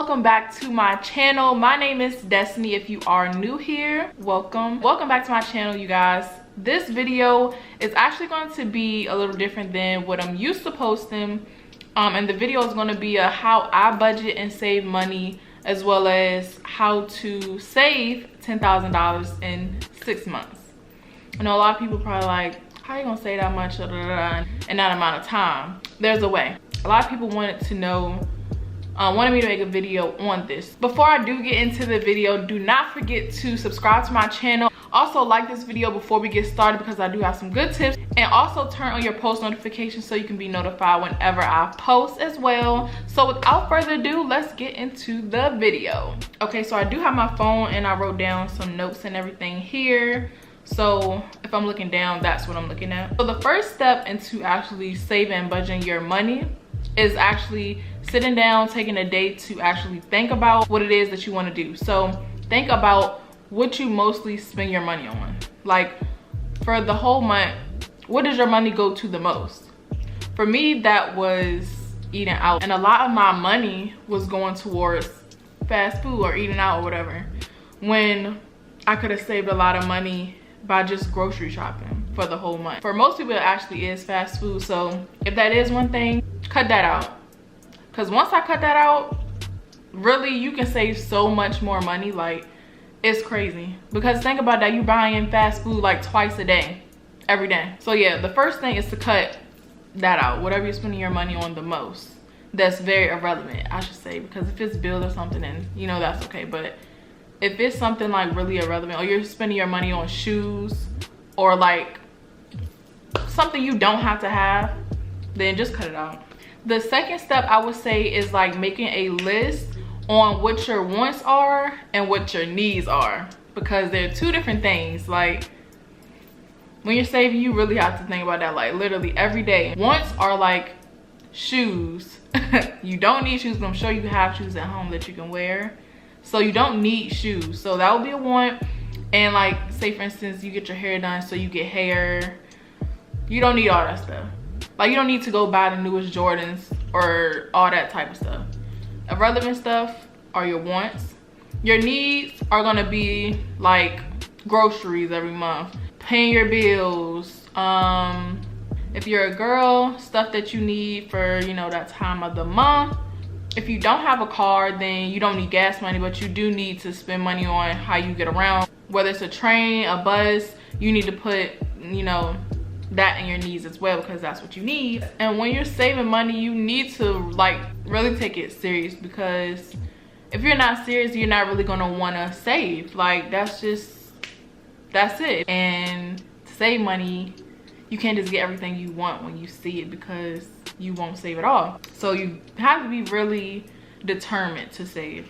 welcome back to my channel. My name is Destiny. If you are new here, welcome back to my channel, you guys. This video is actually going to be a little different than what I'm used to posting, and the video is going to be how I budget and save money, as well as how to save $10,000 in 6 months. I know a lot of people probably like, how are you gonna save that much in that amount of time? There's a way. A lot of people wanted to know, wanted me to make a video on this. Before I do get into the video, do not forget to subscribe to my channel. Also like this video before we get started, because I do have some good tips. And also turn on your post notifications so you can be notified whenever I post as well. So without further ado, let's get into the video. Okay, so I do have my phone and I wrote down some notes and everything here. So if I'm looking down, that's what I'm looking at. So the first step into actually saving and budgeting your money is actually sitting down, taking a day to actually think about what it is that you want to do. So think about what you mostly spend your money on. Like for the whole month, what does your money go to the most? For me, that was eating out. And a lot of my money was going towards fast food or eating out or whatever, when I could have saved a lot of money by just grocery shopping for the whole month. For most people, it actually is fast food. So if that is one thing, cut that out. Because once I cut that out, really you can save so much more money. Like, it's crazy. Because think about that, you buying fast food like twice a day, every day. So yeah, the first thing is to cut that out. Whatever you're spending your money on the most, that's very irrelevant, I should say. Because if it's bills or something, then you know that's okay. But if it's something like really irrelevant, or you're spending your money on shoes or like something you don't have to have, then just cut it out. The second step I would say is like making a list on what your wants are and what your needs are, because they're two different things. Like when you're saving, you really have to think about that, like literally every day. Wants are like shoes. You don't need shoes, but I'm sure you have shoes at home that you can wear. So you don't need shoes, so that would be a want. And like, say for instance, you get your hair done, so you get hair. You don't need all that stuff. Like, you don't need to go buy the newest Jordans or all that type of stuff. Irrelevant stuff are your wants. Your needs are gonna be like groceries every month, paying your bills. If you're a girl, stuff that you need for, you know, that time of the month. If you don't have a car, then you don't need gas money, but you do need to spend money on how you get around. Whether it's a train, a bus, you need to put, you know, that in your needs as well, because that's what you need. And when you're saving money, you need to like really take it serious, because if you're not serious, you're not really gonna wanna save. Like that's it. And to save money, you can't just get everything you want when you see it, because you won't save it all. So you have to be really determined to save,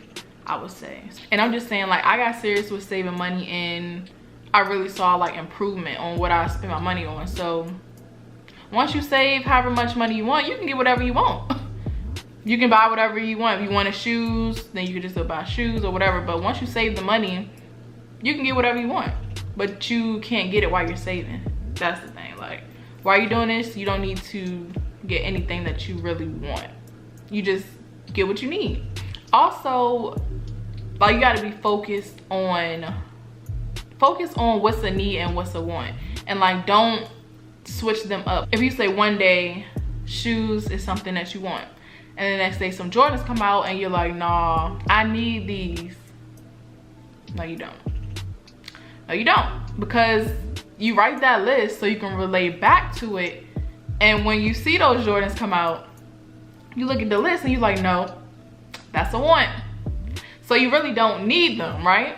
I would say. And I'm just saying, like, I got serious with saving money and I really saw like improvement on what I spend my money on. So once you save however much money you want, you can get whatever you want. You can buy whatever you want. If you wanted shoes, then you can just go buy shoes or whatever. But once you save the money, you can get whatever you want, but you can't get it while you're saving. That's the thing. Like, while you're doing this, you don't need to get anything that you really want. You just get what you need. Also, like, you got to be focused on what's a need and what's a want, and like don't switch them up. If you say one day shoes is something that you want, and the next day some Jordans come out and you're like, nah, I need these. No, you don't. No, you don't, because you write that list so you can relate back to it. And when you see those Jordans come out, you look at the list and you're like, no, that's a want. So you really don't need them, right?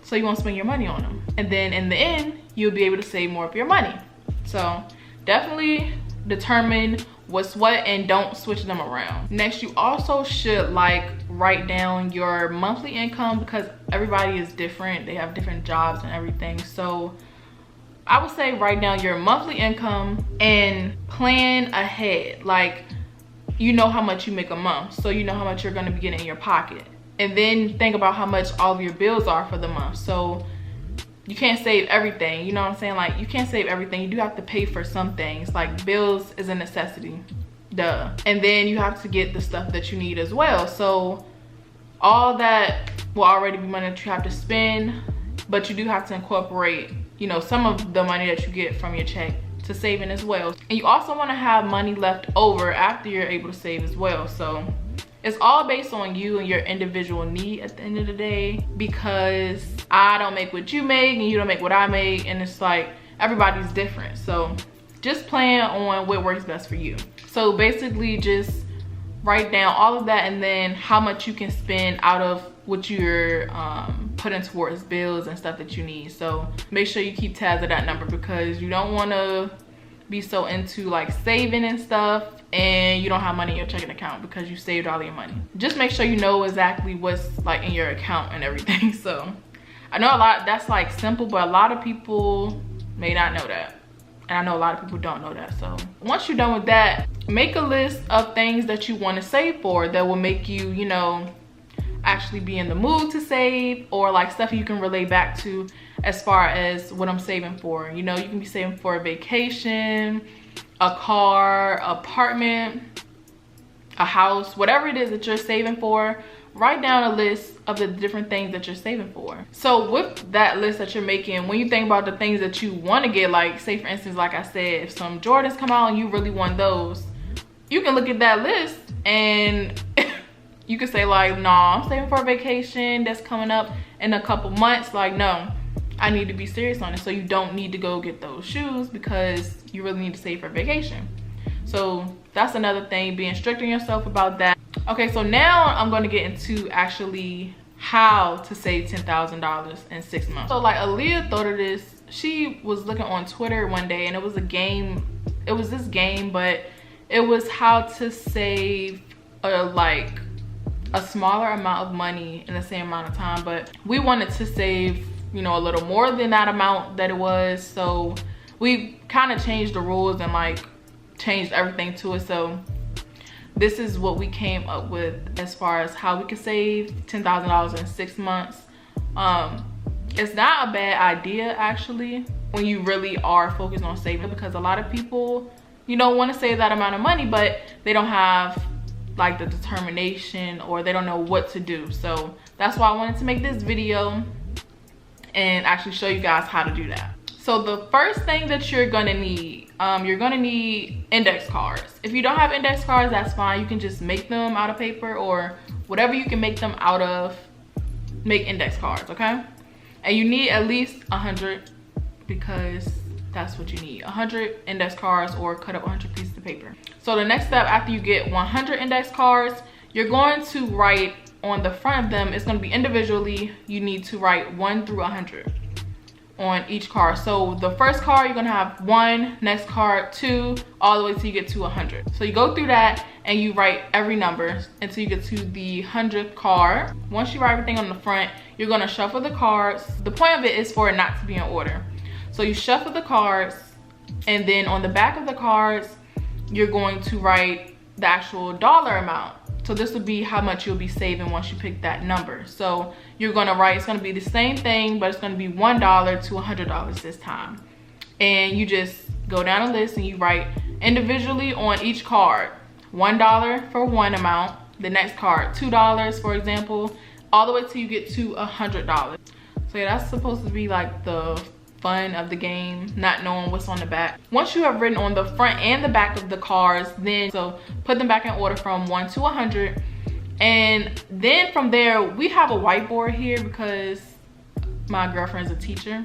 So you won't spend your money on them. And then in the end, you'll be able to save more of your money. So definitely determine what's what and don't switch them around. Next, you also should like write down your monthly income, because everybody is different. They have different jobs and everything. So I would say write down your monthly income and plan ahead. Like, you know how much you make a month, so you know how much you're gonna be getting in your pocket. And then think about how much all of your bills are for the month. So you can't save everything, you know what I'm saying? Like, you can't save everything. You do have to pay for some things. Like, bills is a necessity, duh. And then you have to get the stuff that you need as well. So all that will already be money that you have to spend, but you do have to incorporate, you know, some of the money that you get from your check to saving as well. And you also want to have money left over after you're able to save as well. So it's all based on you and your individual need at the end of the day, because I don't make what you make and you don't make what I make, and it's like everybody's different. So just plan on what works best for you. So basically just write down all of that, and then how much you can spend out of what you're putting towards bills and stuff that you need. So make sure you keep tabs of that number, because you don't want to be so into like saving and stuff and you don't have money in your checking account because you saved all your money. Just make sure you know exactly what's like in your account and everything. So I know a lot, that's like simple, but a lot of people may not know that, and I know a lot of people don't know that. So once you're done with that, make a list of things that you want to save for that will make you, you know, actually be in the mood to save, or like stuff you can relate back to as far as what I'm saving for. You know, you can be saving for a vacation, a car, apartment, a house, whatever it is that you're saving for. Write down a list of the different things that you're saving for. So with that list that you're making, when you think about the things that you want to get, like say for instance, like I said, if some Jordans come out and you really want those, you can look at that list and you can say like, nah, I'm saving for a vacation that's coming up in a couple months. Like, no, I need to be serious on it. So you don't need to go get those shoes because you really need to save for vacation. So that's another thing, being strict on yourself about that. Okay, so now I'm going to get into actually how to save $10,000 in 6 months. So like Aaliyah thought of this. She was looking on Twitter one day and it was a game. It was this game, but it was how to save like a smaller amount of money in the same amount of time. But we wanted to save, you know, a little more than that amount that it was. So we kind of changed the rules and like changed everything to it. So this is what we came up with as far as how we could save $10,000 in 6 months. It's not a bad idea actually when you really are focused on saving, because a lot of people, you know, want to save that amount of money, but they don't have like the determination, or they don't know what to do. So that's why I wanted to make this video and actually show you guys how to do that. So the first thing that you're gonna need, you're gonna need index cards. If you don't have index cards, that's fine. You can just make them out of paper or whatever you can make them out of, make index cards, okay? And you need at least 100, because that's what you need, 100 index cards, or cut up 100 pieces of paper. So the next step, after you get 100 index cards, you're going to write on the front of them, it's going to be individually, you need to write 1 through 100 on each card. So the first card, you're going to have 1, next card 2, all the way till you get to 100. So you go through that and you write every number until you get to the 100th card. Once you write everything on the front, you're going to shuffle the cards. The point of it is for it not to be in order. So you shuffle the cards, and then on the back of the cards, you're going to write the actual dollar amount. So this will be how much you'll be saving once you pick that number. So you're gonna write, it's gonna be the same thing, but it's gonna be $1 to $100 this time. And you just go down a list and you write individually on each card, $1 for one amount, the next card, $2 for example, all the way till you get to $100. So yeah, that's supposed to be like the fun of the game, not knowing what's on the back. Once you have written on the front and the back of the cards, then so put them back in order from 1 to 100, and then from there we have a whiteboard here because my girlfriend's a teacher.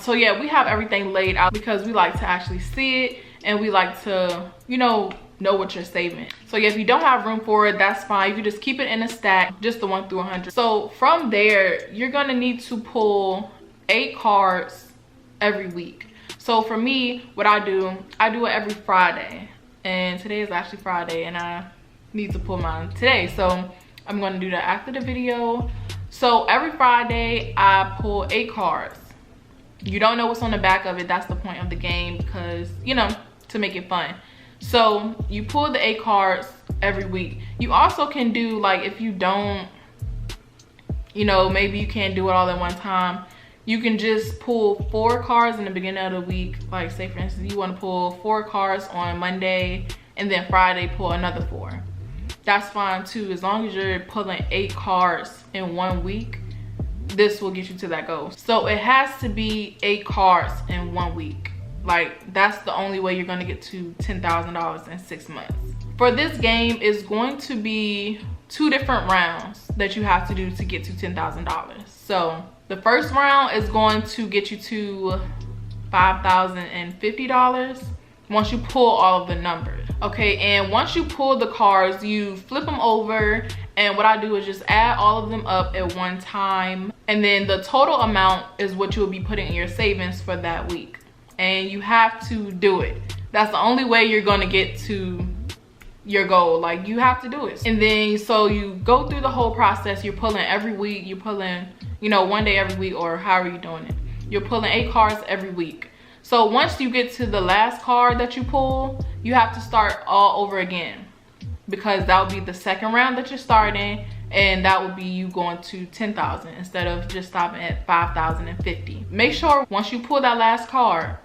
So yeah, we have everything laid out because we like to actually see it, and we like to, you know what you're saving. So yeah, if you don't have room for it, that's fine. You can just keep it in a stack, just the 1 through 100. So from there, you're gonna need to pull 8 cards every week. So for me, what I do it every Friday, and today is actually Friday and I need to pull mine today, so I'm going to do that after the video. So every Friday I pull 8 cards. You don't know what's on the back of it. That's the point of the game, because, you know, to make it fun. So you pull the 8 cards every week. You also can do, like, if you don't, you know, maybe you can't do it all at one time, you can just pull 4 cards in the beginning of the week. Like say for instance, you want to pull 4 cards on Monday, and then Friday pull another 4. that's fine too. As long as you're pulling 8 cards in 1 week, this will get you to that goal. So it has to be 8 cards in 1 week. Like, that's the only way you're gonna get to $10,000 in 6 months. For this game, it's going to be 2 different rounds that you have to do to get to $10,000. So the first round is going to get you to $5,050 once you pull all of the numbers. Okay, and once you pull the cards, you flip them over, and what I do is just add all of them up at one time, and then the total amount is what you'll be putting in your savings for that week. And you have to do it. That's the only way you're gonna get to your goal. Like, you have to do it. And then so you go through the whole process. You're pulling every week. You're pulling, you know, 1 day every week, or however you're doing it. You're pulling 8 cards every week. So once you get to the last card that you pull, you have to start all over again, because that will be the second round that you're starting, and that will be you going to 10,000 instead of just stopping at 5,050. Make sure once you pull that last card,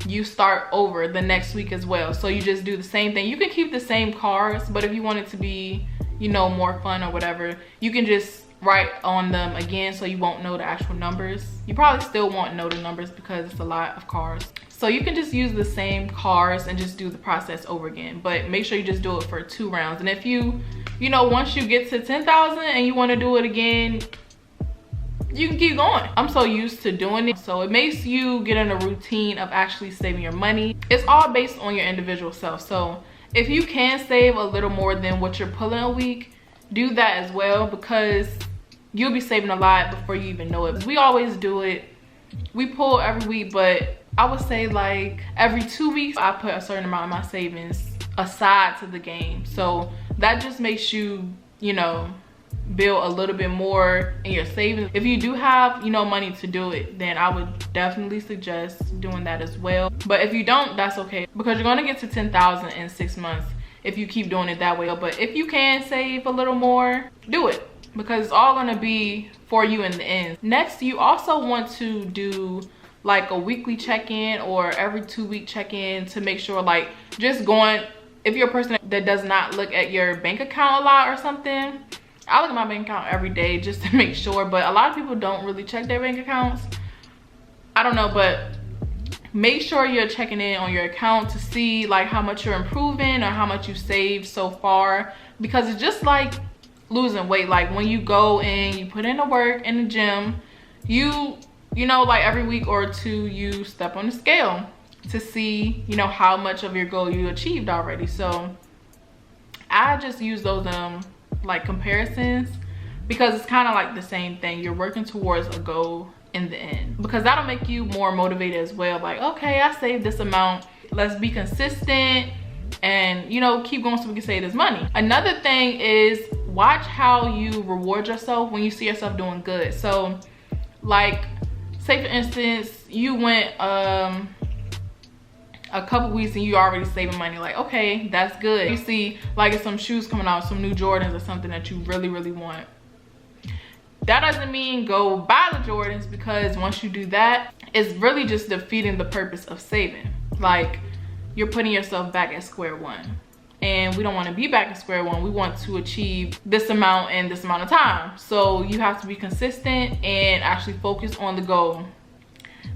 you start over the next week as well. So you just do the same thing. You can keep the same cards, but if you want it to be, you know, more fun or whatever, you can just write on them again so you won't know the actual numbers. You probably still won't know the numbers because it's a lot of cards. So you can just use the same cards and just do the process over again, but make sure you just do it for 2 rounds. And if you know, once you get to 10,000 and you want to do it again, you can keep going. I'm so used to doing it, so it makes you get in a routine of actually saving your money. It's all based on your individual self. So if you can save a little more than what you're pulling a week, do that as well, because you'll be saving a lot before you even know it. We always do it. We pull every week, but I would say like every 2 weeks, I put a certain amount of my savings aside to the game. So that just makes you, you know, build a little bit more in your savings. If you do have, you know, money to do it, then I would definitely suggest doing that as well. But if you don't, that's okay, because you're gonna get to 10,000 in 6 months if you keep doing it that way. But if you can save a little more, do it, because it's all gonna be for you in the end. Next, you also want to do like a weekly check-in or every 2 week check-in to make sure, like, just going, if you're a person that does not look at your bank account a lot or something, I look at my bank account every day just to make sure, but a lot of people don't really check their bank accounts. I don't know, but make sure you're checking in on your account to see like how much you're improving or how much you saved so far, because it's just like losing weight. Like, when you go and you put in the work in the gym, you know, like every week or 2, you step on the scale to see, you know, how much of your goal you achieved already. So I just use those like comparisons, because it's kind of like the same thing. You're working towards a goal in the end, because that'll make you more motivated as well. Like, okay, I saved this amount, let's be consistent and, you know, keep going so we can save this money. Another thing is watch how you reward yourself when you see yourself doing good. So like, say for instance, you went a couple weeks and you already saving money. Like, okay, that's good. You see like it's some shoes coming out, some new Jordans or something that you really want. That doesn't mean go buy the Jordans, because once you do that, it's really just defeating the purpose of saving. Like, you're putting yourself back at square one, and we don't want to be back at square one. We want to achieve this amount in this amount of time. So you have to be consistent and actually focus on the goal.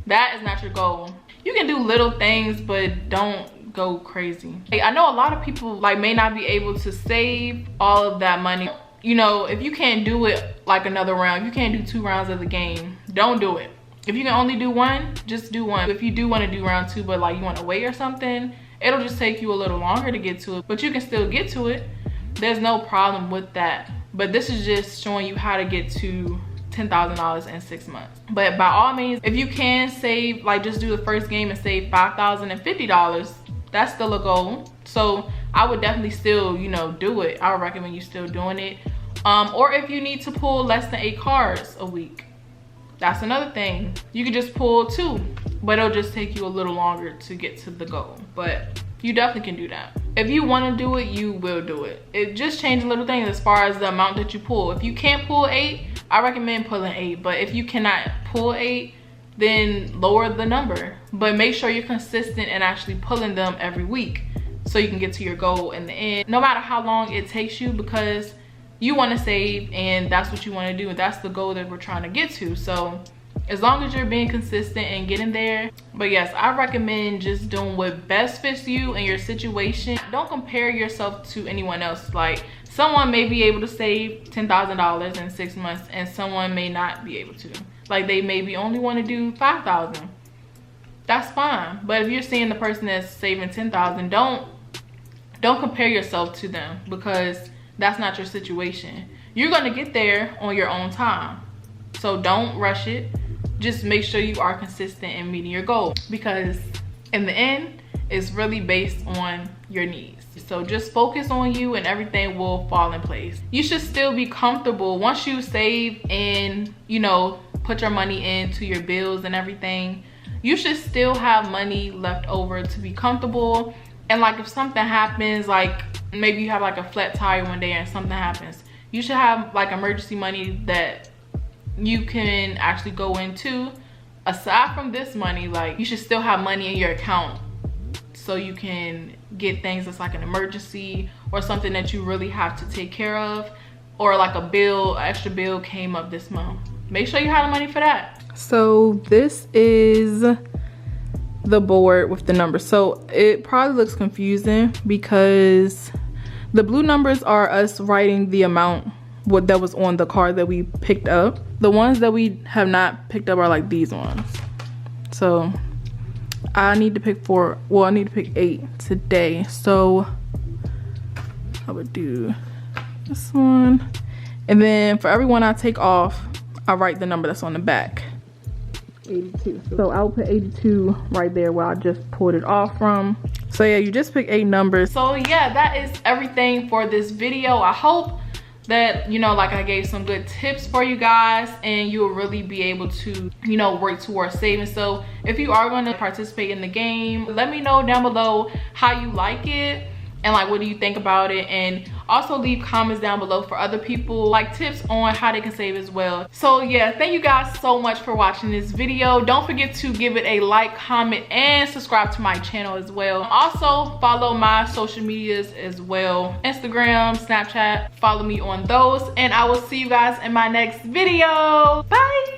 That is not your goal. You can do little things, but don't go crazy. I know a lot of people like may not be able to save all of that money. You know, if you can't do it like another round, you can't do 2 rounds of the game, don't do it. If you can only do 1, just do 1. If you do want to do round 2, but like you want to wait or something, it'll just take you a little longer to get to it, but you can still get to it. There's no problem with that. But this is just showing you how to get to $10,000 in 6 months. But by all means, if you can save, like just do the first game and save $5,050, that's still a goal. So I would definitely still, you know, do it. I would recommend you still doing it. Or if you need to pull less than 8 cards a week, that's another thing. You could just pull 2, but it'll just take you a little longer to get to the goal. But you definitely can do that. If you want to do it, you will do it. It just changes little things as far as the amount that you pull. If you can't pull 8, I recommend pulling 8. But if you cannot pull 8, then lower the number. But make sure you're consistent and actually pulling them every week so you can get to your goal in the end, no matter how long it takes you, because you want to save and that's what you want to do. That's the goal that we're trying to get to. So as long as you're being consistent and getting there. But yes, I recommend just doing what best fits you and your situation. Don't compare yourself to anyone else. Like, someone may be able to save $10,000 in 6 months and someone may not be able to. Like, they maybe only want to do 5,000. That's fine. But if you're seeing the person that's saving 10,000, don't compare yourself to them, because that's not your situation. You're going to get there on your own time. So don't rush it. Just make sure you are consistent in meeting your goal, because in the end, it's really based on your needs. So just focus on you and everything will fall in place. You should still be comfortable once you save and, you know, put your money into your bills and everything. You should still have money left over to be comfortable. And like, if something happens, like maybe you have like a flat tire one day and something happens, you should have like emergency money that you can actually go into. Aside from this money, like, you should still have money in your account so you can get things that's like an emergency or something that you really have to take care of, or like a bill, an extra bill came up this month. Make sure you have the money for that. So this is the board with the numbers. So it probably looks confusing because the blue numbers are us writing the amount that was on the card that we picked up. The ones that we have not picked up are like these ones. So I need to pick 4. Well, I need to pick 8 today. So I would do this one. And then for every one I take off, I write the number that's on the back. 82. So I'll put 82 right there where I just pulled it off from. So yeah, you just pick 8 numbers. So yeah, that is everything for this video. I hope that, you know, like, I gave some good tips for you guys and you will really be able to, you know, work towards saving. So if you are going to participate in the game, let me know down below how you like it and like, what do you think about it? And also leave comments down below for other people, like tips on how they can save as well. So yeah, thank you guys so much for watching this video. Don't forget to give it a like, comment, and subscribe to my channel as well. Also follow my social medias as well, Instagram, Snapchat. Follow me on those, and I will see you guys in my next video. Bye.